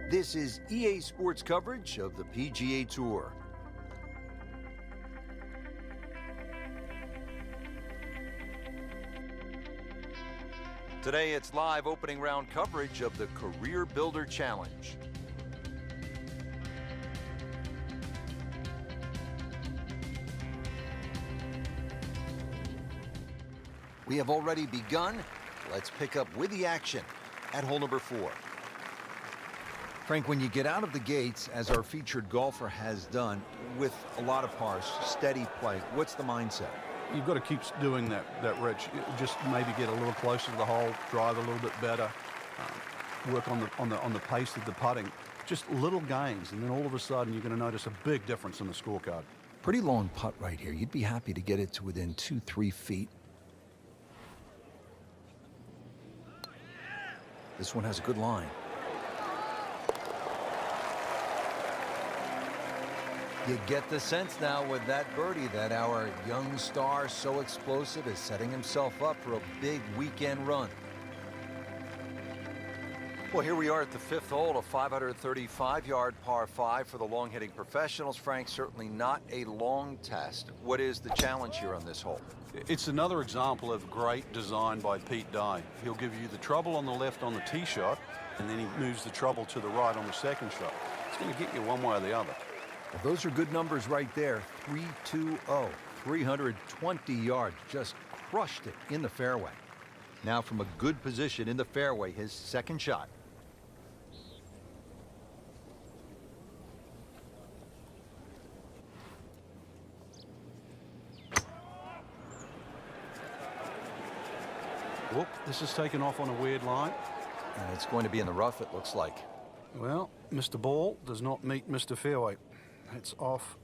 This is EA Sports coverage of the PGA Tour. Today it's live opening round coverage of the Career Builder Challenge. We have already begun. Let's pick up with the action at hole number 4. Frank, when you get out of the gates, as our featured golfer has done, with a lot of pars, steady play, what's the mindset? You've got to keep doing that, Rich. Just maybe get a little closer to the hole, drive a little bit better, work on the pace of the putting. Just little gains, and then all of a sudden you're going to notice a big difference in the scorecard. Pretty long putt right here. You'd be happy to get it to within 2-3 feet. This one has a good line. You get the sense now with that birdie that our young star, so explosive, is setting himself up for a big weekend run. Well, here we are at the 5th hole, a 535-yard par 5 for the long-hitting professionals. Frank, certainly not a long test. What is the challenge here on this hole? It's another example of great design by Pete Dye. He'll give you the trouble on the left on the tee shot, and then he moves the trouble to the right on the second shot. It's going to get you one way or the other. Well, those are good numbers right there. 320, 320 yards, just crushed it in the fairway. Now from a good position in the fairway, his second shot. Whoop, this is taken off on a weird line. And it's going to be in the rough, it looks like. Well, Mr. Ball does not meet Mr. Fairway. It's off,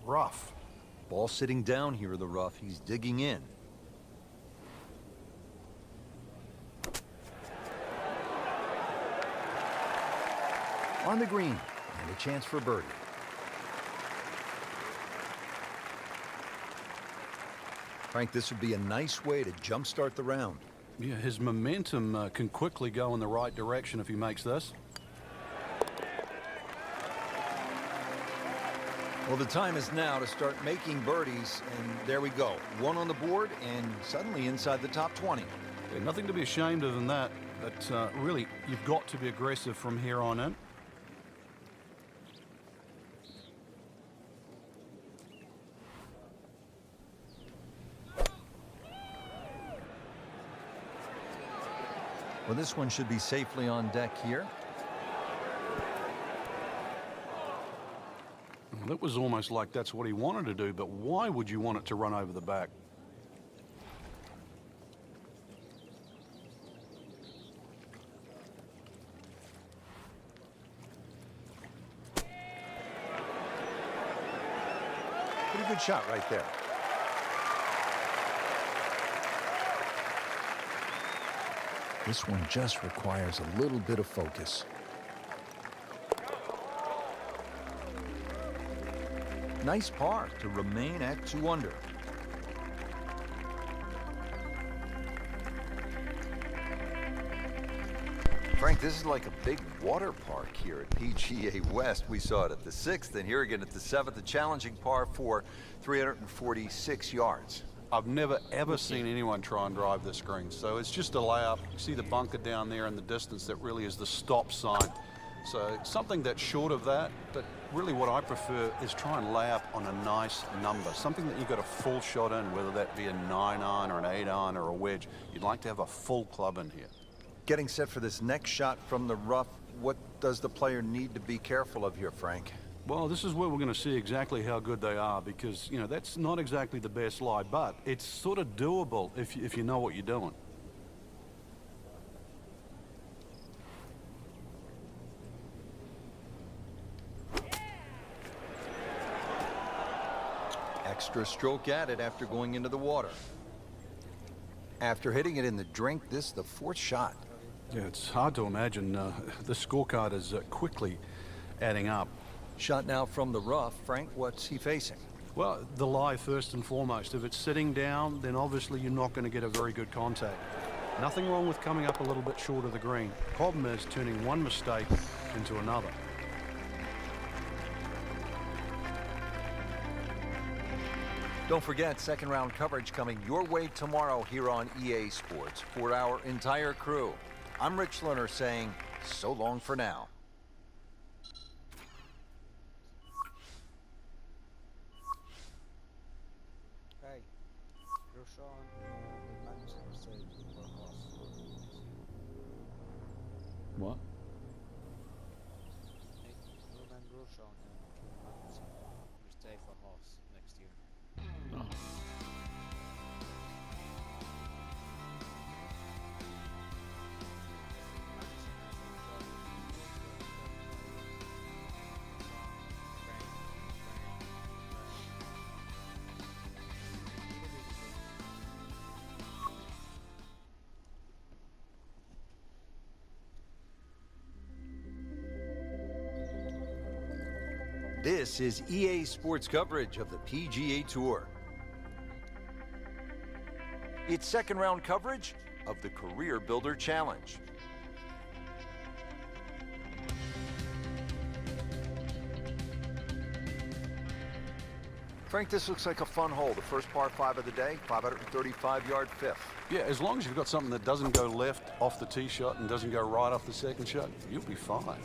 rough. Ball sitting down here in the rough. He's digging in. On the green, and a chance for birdie. Frank, this would be a nice way to jumpstart the round. Yeah, his momentum can quickly go in the right direction if he makes this. Well, the time is now to start making birdies, and there we go. One on the board, and suddenly inside the top 20. Yeah, nothing to be ashamed of in that, but really, you've got to be aggressive from here on in. Well, this one should be safely on deck here. Well, it was almost like that's what he wanted to do, but why would you want it to run over the back? Pretty good shot right there. This one just requires a little bit of focus. Nice par to remain at 2 under. Frank, this is like a big water park here at PGA West. We saw it at the 6th, and here again at the 7th, a challenging par 4, 346 yards. I've never, ever seen anyone try and drive this green. So it's just a layup. You see the bunker down there in the distance. That really is the stop sign. So something that's short of that, but really what I prefer is try and lay up on a nice number. Something that you've got a full shot in, whether that be a 9-iron or an 8-iron or a wedge. You'd like to have a full club in here. Getting set for this next shot from the rough, what does the player need to be careful of here, Frank? Well, this is where we're going to see exactly how good they are, because, you know, that's not exactly the best lie, but it's sort of doable if you know what you're doing. Extra stroke at it after going into the water. After hitting it in the drink, this is the 4th shot. Yeah, it's hard to imagine. The scorecard is quickly adding up. Shot now from the rough. Frank, what's he facing? Well, the lie first and foremost. If it's sitting down, then obviously you're not going to get a very good contact. Nothing wrong with coming up a little bit short of the green. Problem is turning one mistake into another. Don't forget, second round coverage coming your way tomorrow here on EA Sports for our entire crew. I'm Rich Lerner saying so long for now. Hey, Roshan Manchester State for horse. What? Hey, Roman Roshan and Kim Magnussen will stay for horse next year. Oh. This is EA Sports coverage of the PGA Tour. It's second round coverage of the Career Builder Challenge. Frank, this looks like a fun hole. The first par 5 of the day, 535-yard fifth. Yeah, as long as you've got something that doesn't go left off the tee shot and doesn't go right off the second shot, you'll be fine.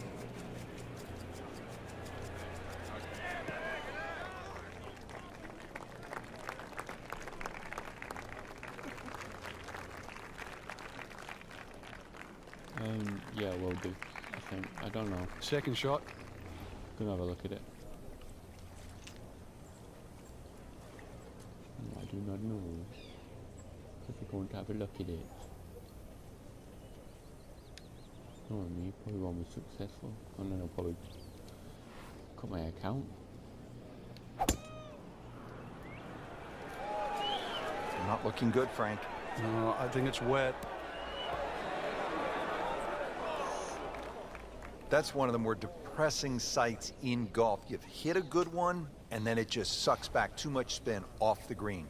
Yeah, will do. I think. I don't know. Second shot. Gonna have a look at it. I do not know. If we're going to have a look at it. No, me. Probably one was successful. And then I'll probably cut my account. Not looking good, Frank. No, I think it's wet. That's one of the more depressing sights in golf. You've hit a good one, and then it just sucks back too much spin off the green.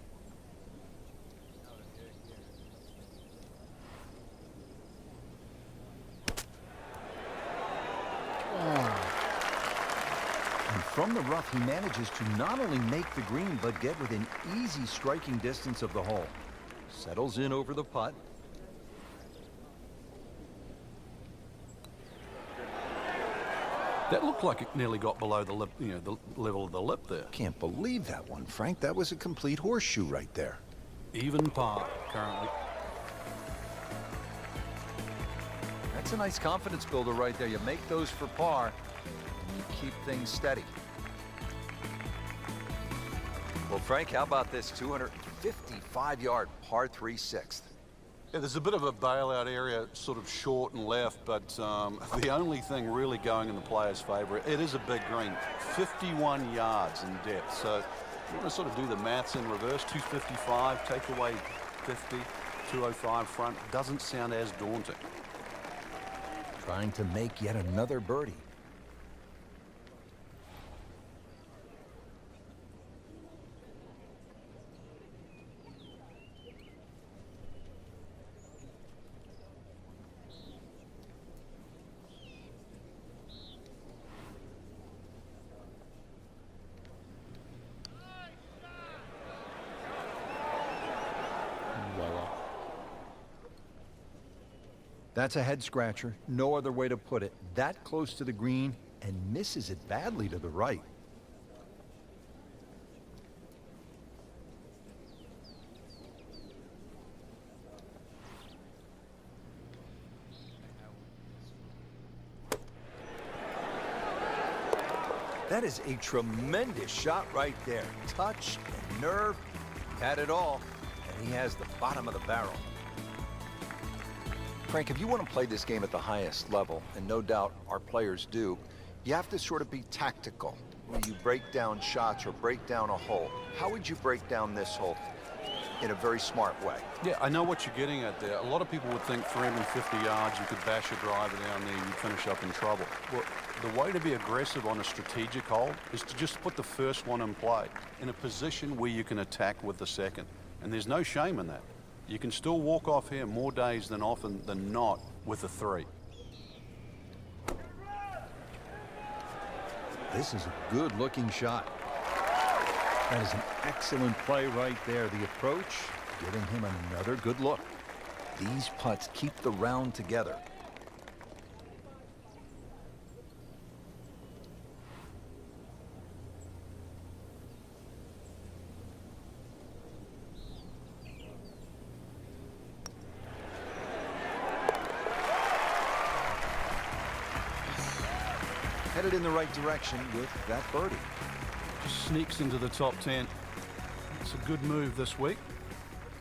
And from the rough, he manages to not only make the green, but get within easy striking distance of the hole. Settles in over the putt. That looked like it nearly got below the lip, the level of the lip there. Can't believe that one, Frank. That was a complete horseshoe right there. Even par currently. That's a nice confidence builder right there. You make those for par, and you keep things steady. Well, Frank, how about this 255-yard par 3 sixth? Yeah, there's a bit of a bailout area, sort of short and left, but the only thing really going in the player's favour, it is a big green, 51 yards in depth. So you want to sort of do the maths in reverse, 255, take away 50, 205 front, doesn't sound as daunting. Trying to make yet another birdie. That's a head scratcher. No other way to put it. That close to the green and misses it badly to the right. That is a tremendous shot right there. Touch and nerve. He had it all, and he has the bottom of the barrel. Frank, if you want to play this game at the highest level, and no doubt our players do, you have to sort of be tactical when you break down shots or break down a hole. How would you break down this hole in a very smart way? Yeah, I know what you're getting at there. A lot of people would think 350 yards, you could bash a driver down there, you'd finish up in trouble. Well, the way to be aggressive on a strategic hole is to just put the first one in play in a position where you can attack with the second. And there's no shame in that. You can still walk off here more days than often than not with a 3. This is a good-looking shot. That is an excellent play right there. The approach, giving him another good look. These putts keep the round together. Headed in the right direction with that birdie. Just sneaks into the top 10. It's a good move this week.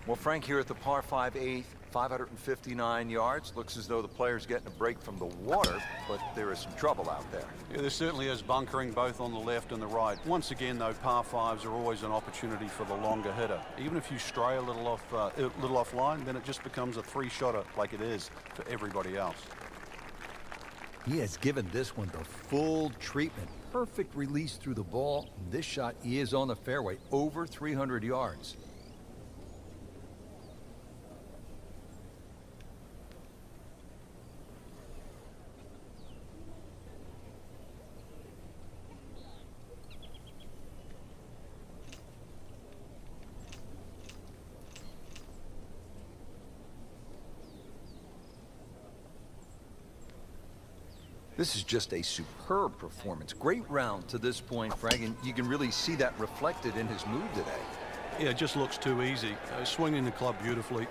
Well, Frank, here at the par 5 8th, 559 yards. Looks as though the player's getting a break from the water, but there is some trouble out there. Yeah, there certainly is bunkering both on the left and the right. Once again, though, par 5s are always an opportunity for the longer hitter. Even if you stray a little offline, then it just becomes a 3-shotter like it is for everybody else. He has given this one the full treatment. Perfect release through the ball. This shot is on the fairway, over 300 yards. This is just a superb performance. Great round to this point, Frank, and you can really see that reflected in his mood today. Yeah, it just looks too easy. Swinging the club beautifully.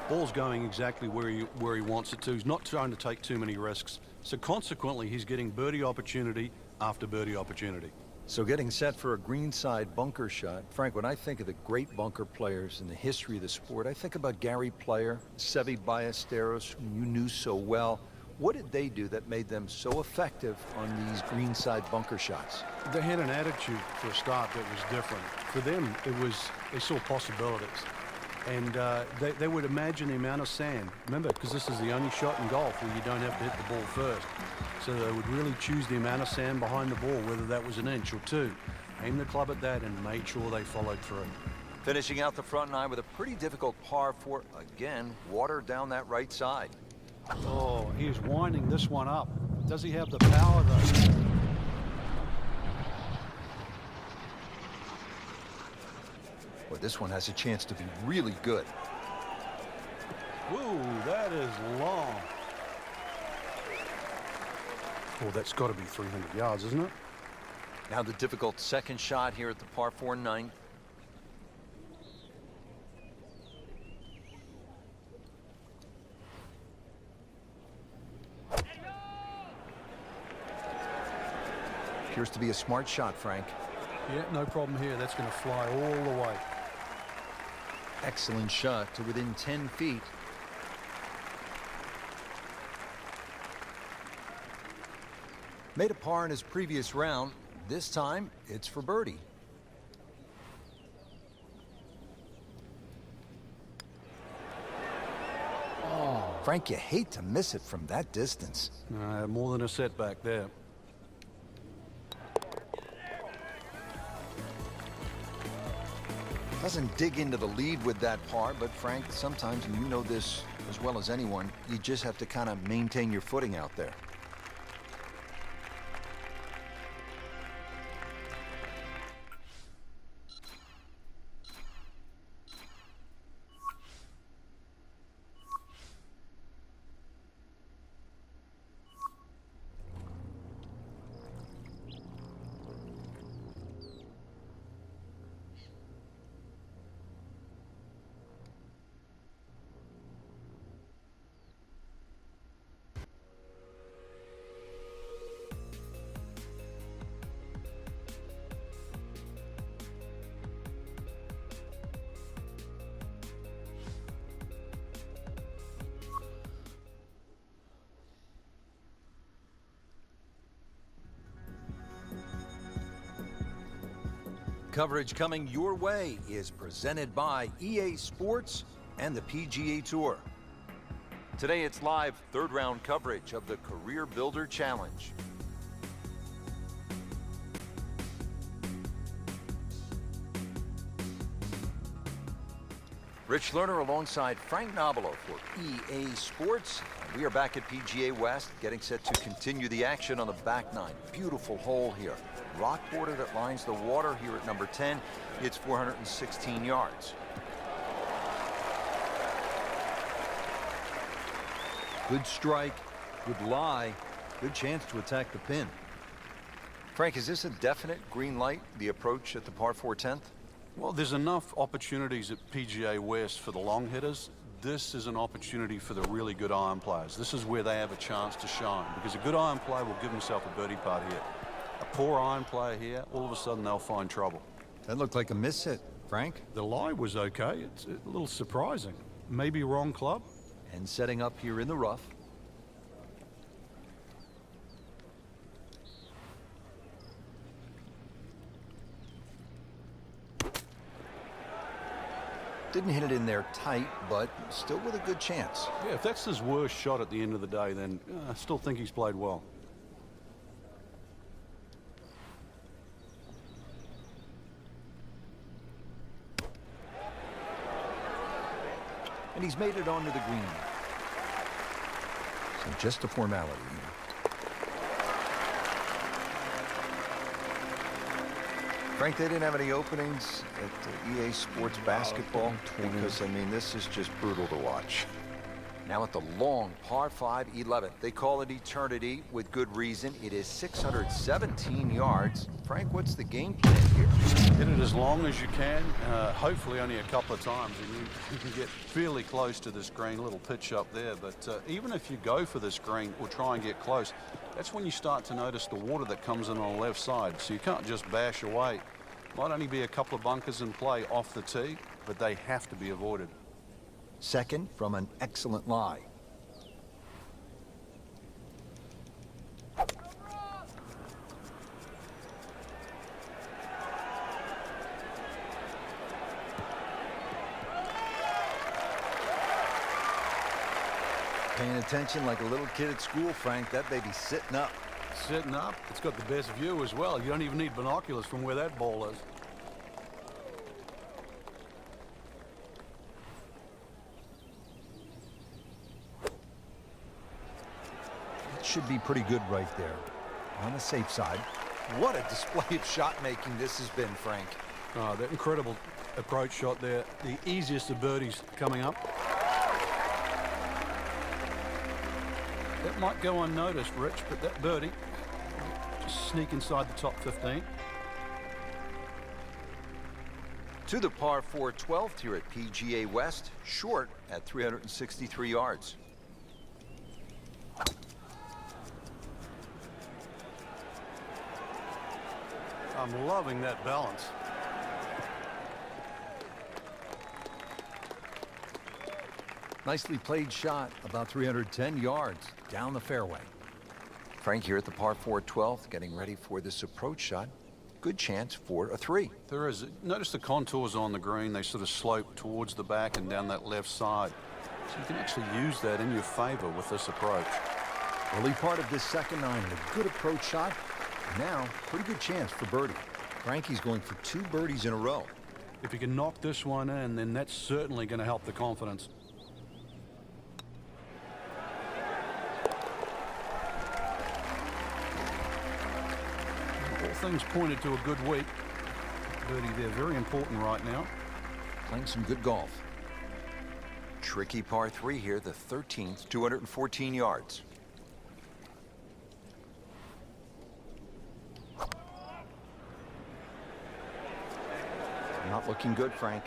Ball's going exactly where he wants it to. He's not trying to take too many risks. So consequently, he's getting birdie opportunity after birdie opportunity. So getting set for a greenside bunker shot. Frank, when I think of the great bunker players in the history of the sport, I think about Gary Player, Seve Ballesteros, whom you knew so well. What did they do that made them so effective on these greenside bunker shots? They had an attitude for a start that was different. For them, they saw possibilities. And they would imagine the amount of sand. Remember, because this is the only shot in golf where you don't have to hit the ball first. So they would really choose the amount of sand behind the ball, whether that was an inch or 2. Aim the club at that and made sure they followed through. Finishing out the front 9 with a pretty difficult par 4. Again, water down that right side. Oh, he's winding this one up. Does he have the power, though? Well, this one has a chance to be really good. Whoa, that is long. Oh, that's got to be 300 yards, isn't it? Now the difficult second shot here at the par 4 9. Appears to be a smart shot, Frank. Yeah, no problem here. That's going to fly all the way. Excellent shot to within 10 feet. Made a par in his previous round. This time, it's for birdie. Oh, Frank, you hate to miss it from that distance. More than a setback there. Doesn't dig into the lead with that par, but Frank, sometimes, and you know this as well as anyone, you just have to kind of maintain your footing out there. Coverage coming your way is presented by EA Sports and the PGA Tour. Today it's live third round coverage of the Career Builder Challenge. Rich Lerner alongside Frank Nobilo for EA Sports. And we are back at PGA West, getting set to continue the action on the back nine. Beautiful hole here. Rock border that lines the water here at number 10. It's 416 yards. Good strike, good lie, good chance to attack the pin. Frank, is this a definite green light, the approach at the par 4 10th? Well, there's enough opportunities at PGA West for the long hitters. This is an opportunity for the really good iron players. This is where they have a chance to shine, because a good iron player will give himself a birdie putt here. A poor iron player here, all of a sudden they'll find trouble. That looked like a miss hit, Frank. The lie was okay. It's a little surprising. Maybe wrong club. And setting up here in the rough. Didn't hit it in there tight, but still with a good chance. Yeah, if that's his worst shot at the end of the day, then I still think he's played well. And he's made it onto the green. So just a formality here. Frank, they didn't have any openings at EA Sports Basketball because, I mean, this is just brutal to watch. Now at the long par 5 11th. They call it eternity with good reason. It is 617 yards. Frank, what's the game plan here? Hit it as long as you can, hopefully only a couple of times, and you can get fairly close to this green. A little pitch up there, but even if you go for this green or try and get close, that's when you start to notice the water that comes in on the left side. So you can't just bash away. Might only be a couple of bunkers in play off the tee, but they have to be avoided. Second from an excellent lie. Paying attention like a little kid at school, Frank. That baby's sitting up. Sitting up, it's got the best view as well. You don't even need binoculars from where that ball is. It should be pretty good right there. On the safe side. What a display of shot making this has been, Frank. Oh, that incredible approach shot there. The easiest of birdies coming up. That might go unnoticed, Rich, but that birdie just sneak inside the top 15. To the par 4 12th here at PGA West, short at 363 yards. I'm loving that balance. Nicely played shot, about 310 yards down the fairway. Frank here at the par 4 12th, getting ready for this approach shot. Good chance for a 3. There is. Notice the contours on the green. They sort of slope towards the back and down that left side. So you can actually use that in your favor with this approach. Early part of this second nine and a good approach shot. Now, pretty good chance for birdie. Frankie's going for 2 birdies in a row. If you can knock this one in, then that's certainly going to help the confidence. All things pointed to a good week. Birdie there, very important right now. Playing some good golf. Tricky par 3 here, the 13th, 214 yards. Not looking good, Frank.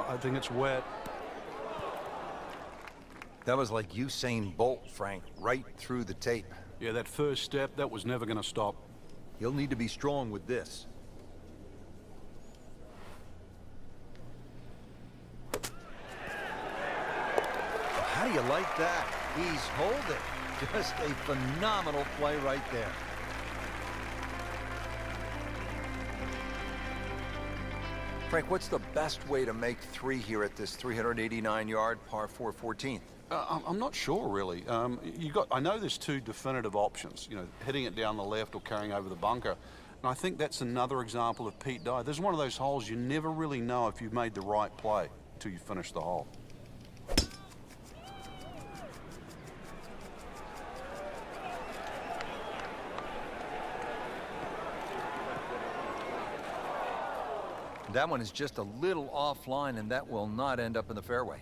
I think it's wet. That was like Usain Bolt, Frank, right through the tape. Yeah, that first step, that was never going to stop. He'll need to be strong with this. How do you like that? He's holding. Just a phenomenal play right there. Frank, what's the best way to make 3 here at this 389-yard par 4 14th? I'm not sure, really. I know there's 2 definitive options, you know, hitting it down the left or carrying over the bunker. And I think that's another example of Pete Dye. There's one of those holes you never really know if you've made the right play. till you finish the hole. That one is just a little offline, and that will not end up in the fairway.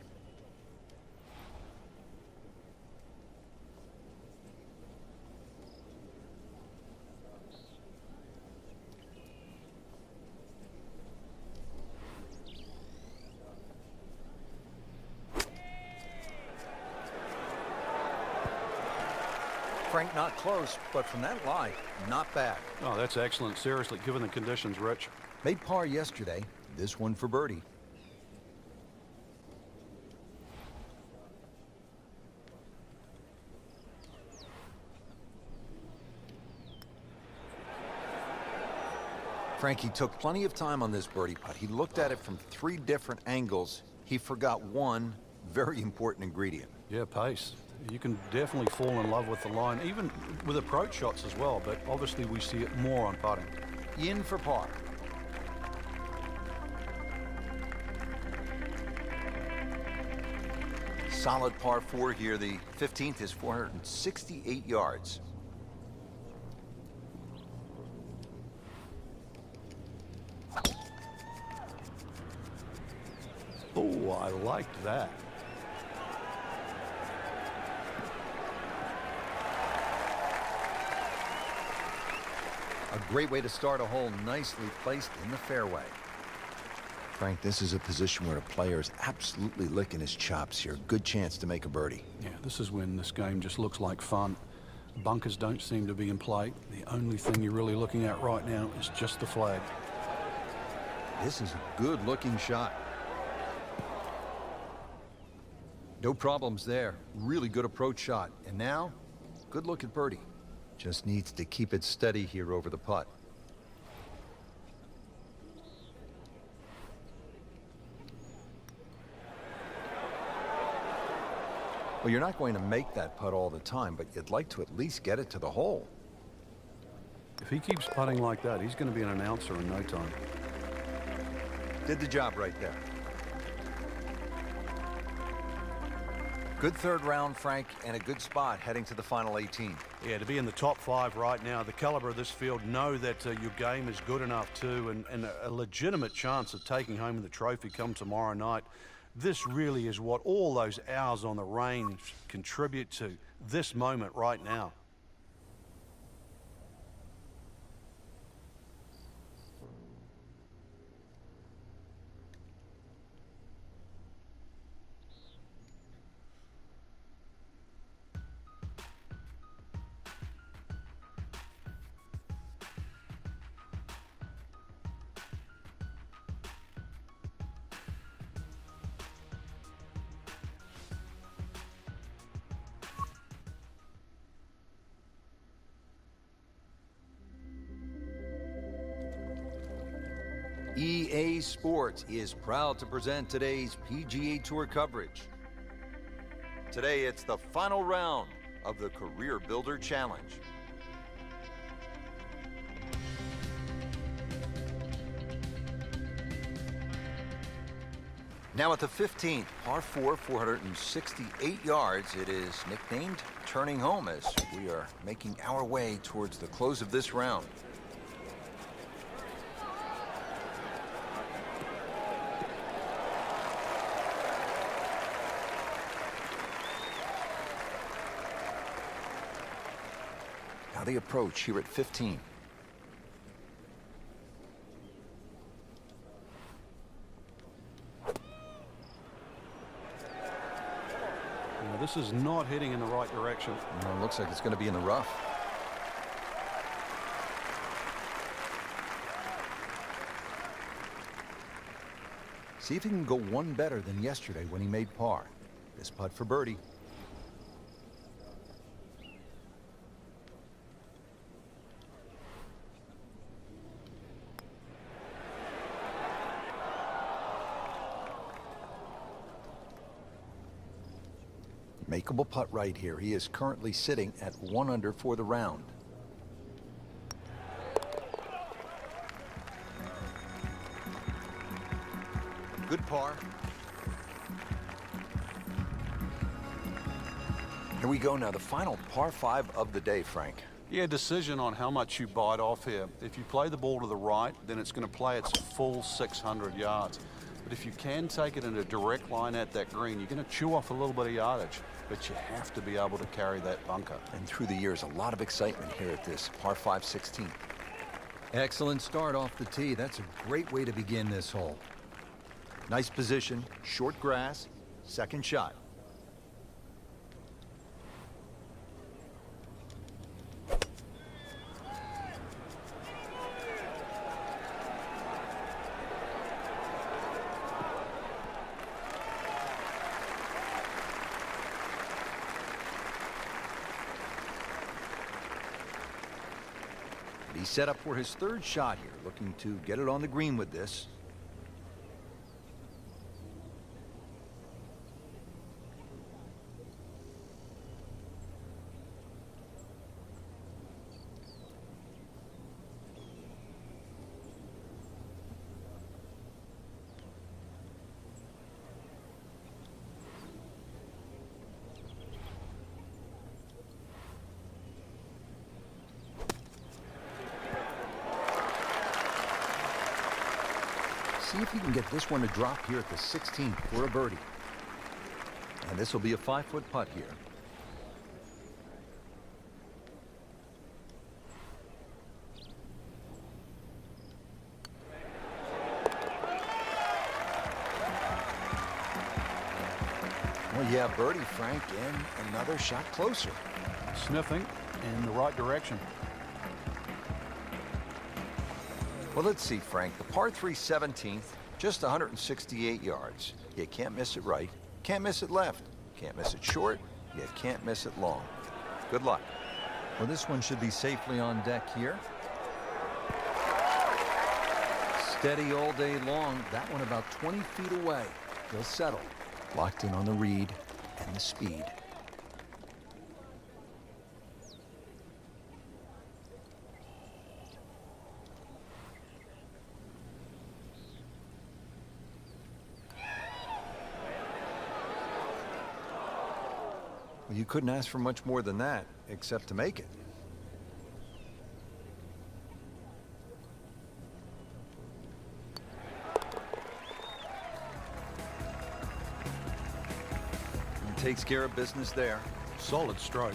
Frank, not close, but from that lie, not bad. Oh, that's excellent. Seriously, given the conditions, Rich. Made par yesterday, this one for birdie. Frankie took plenty of time on this birdie putt. He looked at it from 3 different angles. He forgot one very important ingredient. Yeah, pace. You can definitely fall in love with the line, even with approach shots as well, but obviously we see it more on putting. In for par. Solid par 4 here. The 15th is 468 yards. Oh, I liked that. A great way to start a hole, nicely placed in the fairway. Frank, this is a position where a player is absolutely licking his chops here. Good chance to make a birdie. Yeah, this is when this game just looks like fun. Bunkers don't seem to be in play. The only thing you're really looking at right now is just the flag. This is a good-looking shot. No problems there. Really good approach shot. And now, good look at birdie. Just needs to keep it steady here over the putt. Well, you're not going to make that putt all the time, but you'd like to at least get it to the hole. If he keeps putting like that, he's going to be an announcer in no time. Did the job right there. Good third round, Frank, and a good spot heading to the final 18. Yeah, to be in the top 5 right now, the caliber of this field, know that your game is good enough too, and a legitimate chance of taking home the trophy come tomorrow night. This really is what all those hours on the range contribute to, this moment right now. EA Sports is proud to present today's PGA Tour coverage. Today, it's the final round of the Career Builder Challenge. Now at the 15th, par 4, 468 yards. It is nicknamed Turning Home as we are making our way towards the close of this round. Now the approach here at 15. Now, this is not heading in the right direction. Well, it looks like it's going to be in the rough. See if he can go one better than yesterday when he made par. This putt for birdie. Makeable putt right here. He is currently sitting at 1 under for the round. Good par. Here we go now, the final par 5 of the day, Frank. Yeah, decision on how much you bite off here. If you play the ball to the right, then it's going to play its full 600 yards. But if you can take it in a direct line at that green, you're going to chew off a little bit of yardage. But you have to be able to carry that bunker. And through the years, a lot of excitement here at this par 5 16. Excellent start off the tee. That's a great way to begin this hole. Nice position, short grass, second shot. He's set up for his third shot here, looking to get it on the green with this. See if he can get this one to drop here at the 16th for a birdie. And this will be a 5-foot putt here. Well, yeah, birdie, Frank, and another shot closer. Sniffing in the right direction. Well, let's see, Frank. The par 3 17th, just 168 yards. You can't miss it right, can't miss it left, can't miss it short, you can't miss it long. Good luck. Well, this one should be safely on deck here. Steady all day long. That one about 20 feet away. He'll settle. Locked in on the read and the speed. Well, you couldn't ask for much more than that, except to make it. And takes care of business there. Solid stroke.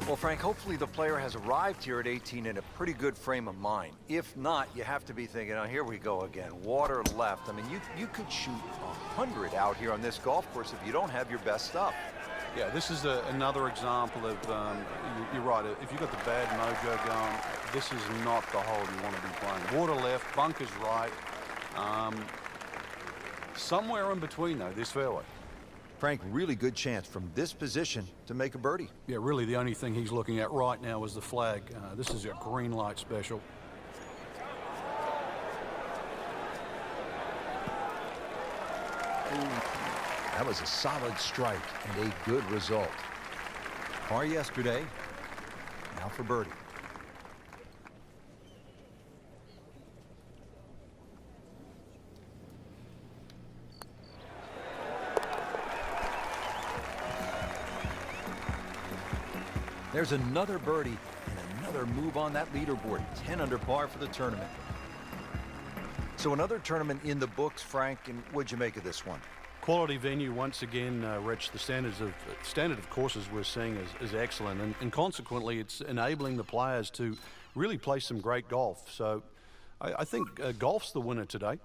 Well, Frank, hopefully the player has arrived here at 18 in a pretty good frame of mind. If not, you have to be thinking, oh, here we go again. Water left. I mean, you could shoot 100 out here on this golf course if you don't have your best stuff. Yeah, this is another example of, you're right, if you've got the bad mojo going, this is not the hole you want to be playing. Water left, bunkers right. Somewhere in between, though, this fairway. Frank, really good chance from this position to make a birdie. Yeah, really the only thing he's looking at right now is the flag. This is a green light special. That was a solid strike and a good result. Par yesterday, now for birdie. There's another birdie and another move on that leaderboard. 10 under par for the tournament. So another tournament in the books, Frank, and what'd you make of this one? Quality venue once again, Rich. The standard of courses we're seeing is excellent, and consequently it's enabling the players to really play some great golf. So I think golf's the winner today.